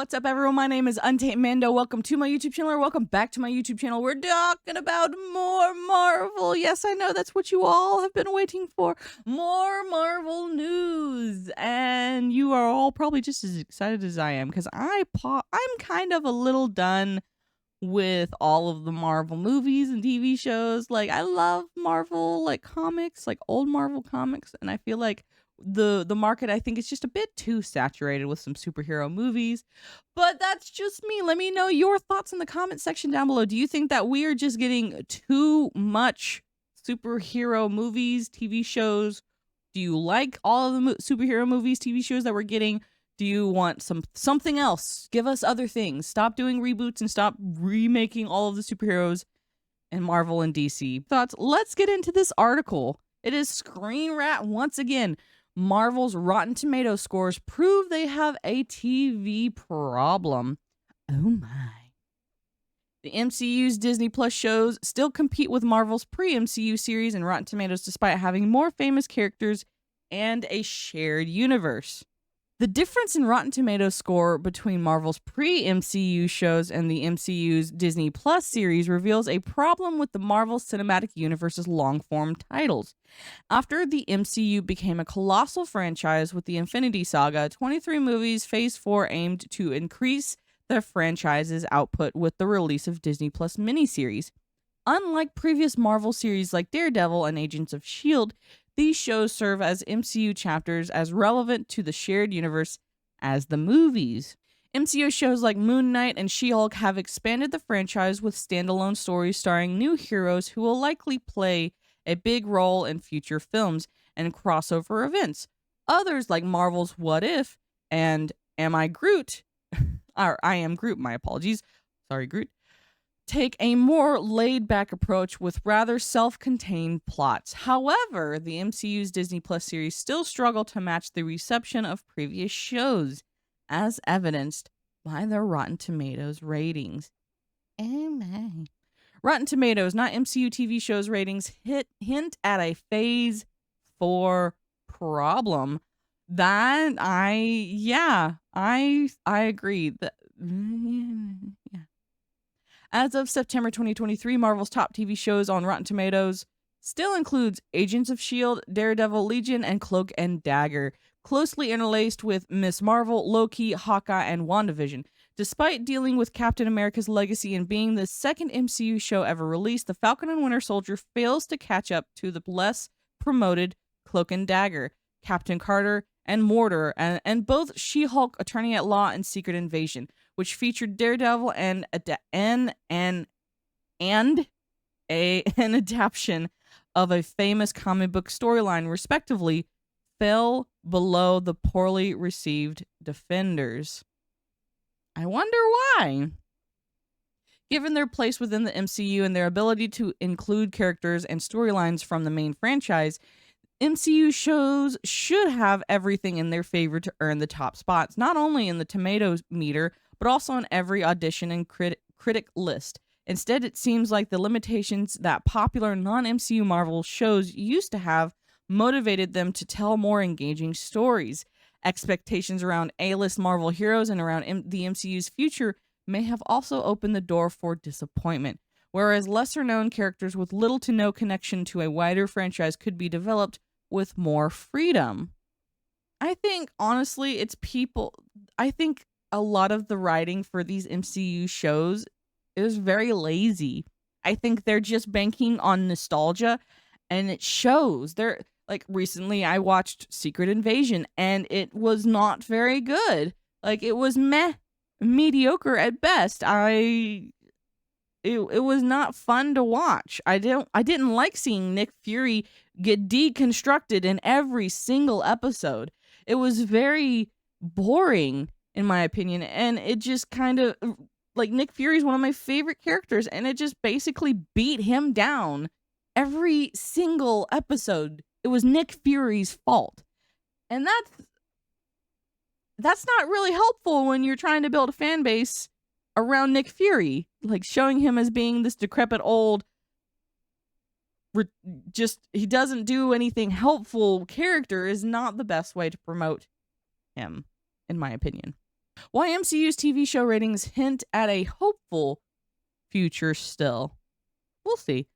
What's up, everyone? My name is Untamed Mando. Welcome to my YouTube channel, or welcome back to my YouTube channel. We're talking about more Marvel. Yes, I know that's what you all have been waiting for. More Marvel news. And you are all probably just as excited as I am, because I'm kind of a little done with all of the Marvel movies and TV shows. Like, I love Marvel, like, comics, like old Marvel comics, and I feel like the market, I think, is just a bit too saturated with some superhero movies. But that's just me. Let me know your thoughts in the comment section down below. Do you think that we are just getting too much superhero movies, TV shows? Do you like all of the superhero movies, TV shows that we're getting? Do you want something else? Give us other things. Stop doing reboots and stop remaking all of the superheroes and Marvel and DC. Thoughts? Let's get into this article. It is ScreenRant once again. Marvel's Rotten Tomatoes scores prove they have a TV problem. Oh my. The MCU's Disney Plus shows still compete with Marvel's pre-MCU series and Rotten Tomatoes despite having more famous characters and a shared universe. The difference in Rotten Tomatoes score between Marvel's pre-MCU shows and the MCU's Disney Plus series reveals a problem with the Marvel Cinematic Universe's long-form titles. After the MCU became a colossal franchise with the Infinity Saga, 23 movies, Phase 4 aimed to increase the franchise's output with the release of Disney Plus miniseries. Unlike previous Marvel series like Daredevil and Agents of S.H.I.E.L.D., these shows serve as MCU chapters as relevant to the shared universe as the movies. MCU shows like Moon Knight and She-Hulk have expanded the franchise with standalone stories starring new heroes who will likely play a big role in future films and crossover events. Others like Marvel's What If and Am I Groot? Or I Am Groot, my apologies. Sorry, Groot. Take a more laid-back approach with rather self-contained plots. However, the MCU's Disney Plus series still struggle to match the reception of previous shows, as evidenced by their Rotten Tomatoes ratings. Oh my. Rotten Tomatoes, not MCU TV shows ratings, hint at a Phase 4 problem. That, I agree. Yeah. As of September 2023, Marvel's top TV shows on Rotten Tomatoes still includes Agents of S.H.I.E.L.D., Daredevil, Legion, and Cloak and Dagger, closely interlaced with Ms. Marvel, Loki, Hawkeye, and WandaVision. Despite dealing with Captain America's legacy and being the second MCU show ever released, The Falcon and Winter Soldier fails to catch up to the less promoted Cloak and Dagger, Captain Carter, and Mortar, and both She-Hulk, Attorney at Law, and Secret Invasion, which featured Daredevil and an adaptation of a famous comic book storyline, respectively, fell below the poorly received Defenders. I wonder why. Given their place within the MCU and their ability to include characters and storylines from the main franchise, MCU shows should have everything in their favor to earn the top spots, not only in the tomatoes meter, but also on every audition and critic list. Instead, it seems like the limitations that popular non-MCU Marvel shows used to have motivated them to tell more engaging stories. Expectations around A-list Marvel heroes and around the MCU's future may have also opened the door for disappointment, whereas lesser-known characters with little to no connection to a wider franchise could be developed with more freedom. I think, honestly, it's people... I think a lot of the writing for these MCU shows is very lazy. I think they're just banking on nostalgia, and it shows. They're like, recently I watched Secret Invasion, and it was not very good. Like, it was mediocre at best. It was not fun to watch. I didn't like seeing Nick Fury get deconstructed in every single episode. It was very boring, in my opinion, and it just kind of, like, Nick Fury is one of my favorite characters, and it just basically beat him down every single episode. It was Nick Fury's fault. And that's not really helpful when you're trying to build a fan base around Nick Fury. Like, showing him as being this decrepit old, he doesn't do anything helpful character is not the best way to promote him, in my opinion. Why MCU's TV show ratings hint at a hopeful future still. We'll see.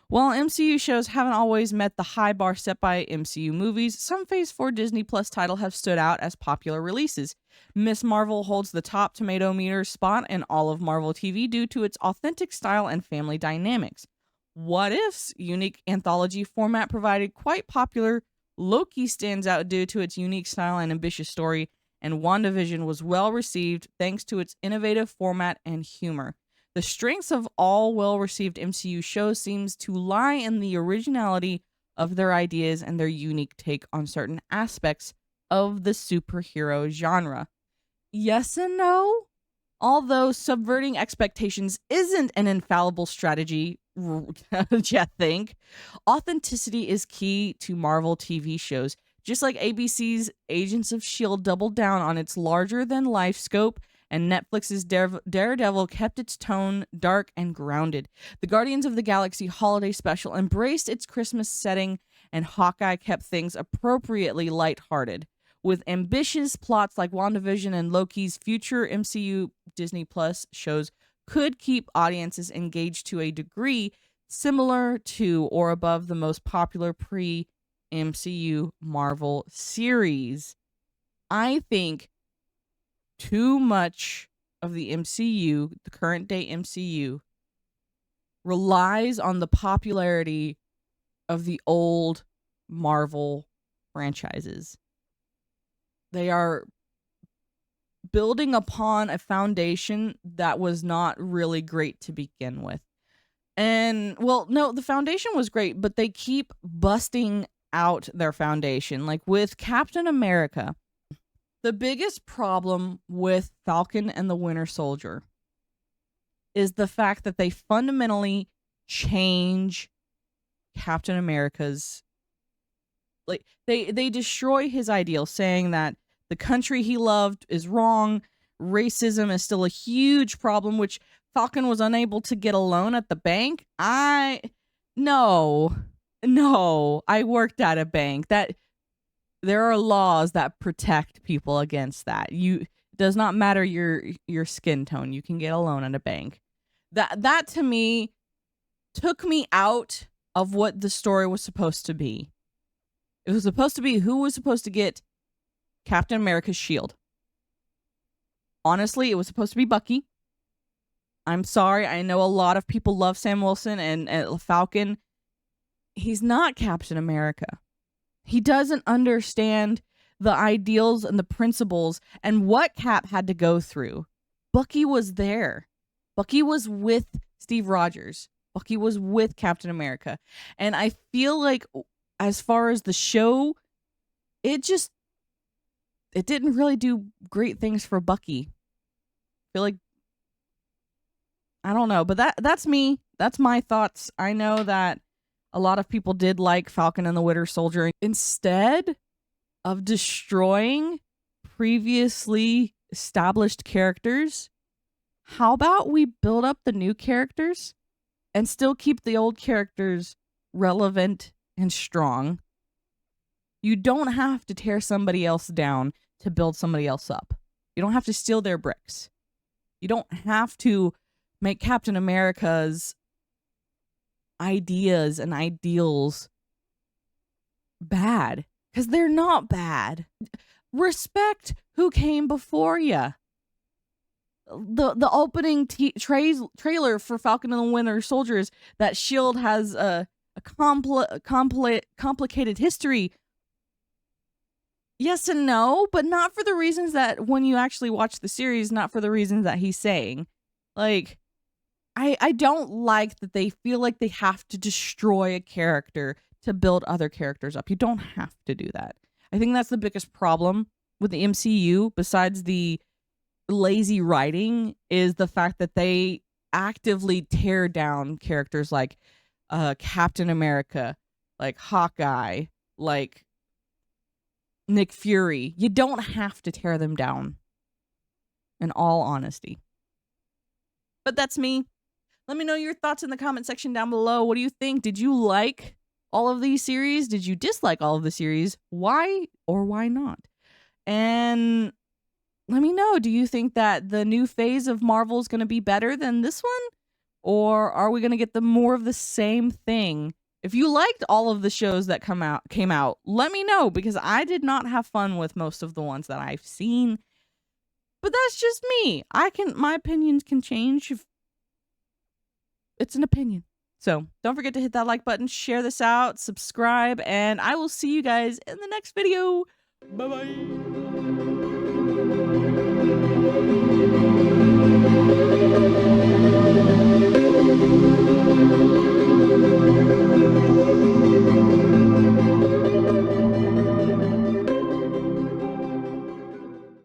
While MCU shows haven't always met the high bar set by MCU movies, some Phase 4 Disney Plus titles have stood out as popular releases. Miss Marvel holds the top tomato meter spot in all of Marvel TV due to its authentic style and family dynamics. What If's unique anthology format provided quite popular. Loki stands out due to its unique style and ambitious story, and WandaVision was well received thanks to its innovative format and humor. The strengths of all well-received MCU shows seems to lie in the originality of their ideas and their unique take on certain aspects of the superhero genre. Yes and no. Although subverting expectations isn't an infallible strategy, you think, authenticity is key to Marvel TV shows. Just like ABC's Agents of S.H.I.E.L.D. doubled down on its larger-than-life scope, and Netflix's Daredevil kept its tone dark and grounded. The Guardians of the Galaxy holiday special embraced its Christmas setting, and Hawkeye kept things appropriately lighthearted. With ambitious plots like WandaVision and Loki's future MCU Disney Plus shows could keep audiences engaged to a degree similar to or above the most popular pre-MCU Marvel series. I think too much of the MCU, the current day MCU, relies on the popularity of the old Marvel franchises. They are building upon a foundation that was not really great to begin with. And, well, no, the foundation was great, but they keep busting out their foundation. Like with Captain America, the biggest problem with Falcon and the Winter Soldier is the fact that they fundamentally change Captain America's, like, they destroy his ideal, saying that the country he loved is wrong, racism is still a huge problem, which Falcon was unable to get a loan at the bank. No, I worked at a bank. That there are laws that protect people against that. It does not matter your skin tone. You can get a loan at a bank. That to me took me out of what the story was supposed to be. It was supposed to be who was supposed to get Captain America's shield. Honestly, it was supposed to be Bucky. I'm sorry. I know a lot of people love Sam Wilson and Falcon. He's not Captain America. He doesn't understand the ideals and the principles and what Cap had to go through. Bucky was there. Bucky was with Steve Rogers. Bucky was with Captain America. And I feel like as far as the show, it didn't really do great things for Bucky. I feel like, I don't know, but that's me. That's my thoughts. I know that a lot of people did like Falcon and the Winter Soldier. Instead of destroying previously established characters, how about we build up the new characters and still keep the old characters relevant and strong? You don't have to tear somebody else down to build somebody else up. You don't have to steal their bricks. You don't have to make Captain America's ideas and ideals bad, because they're not bad. Respect who came before you. The opening trailer for Falcon and the Winter Soldier is that S.H.I.E.L.D. has a complicated history. Yes and no, but not for the reasons that when you actually watch the series, not for the reasons that he's saying. Like, I don't like that they feel like they have to destroy a character to build other characters up. You don't have to do that. I think that's the biggest problem with the MCU, besides the lazy writing, is the fact that they actively tear down characters like Captain America, like Hawkeye, like Nick Fury. You don't have to tear them down, in all honesty. But that's me. Let me know your thoughts in the comment section down below. What do you think? Did you like all of these series? Did you dislike all of the series? Why or why not? And let me know. Do you think that the new phase of Marvel is going to be better than this one? Or are we going to get more of the same thing? If you liked all of the shows that came out, let me know, because I did not have fun with most of the ones that I've seen. But that's just me. My opinions can change if it's an opinion. So don't forget to hit that like button, share this out, subscribe, and I will see you guys in the next video. Bye-bye.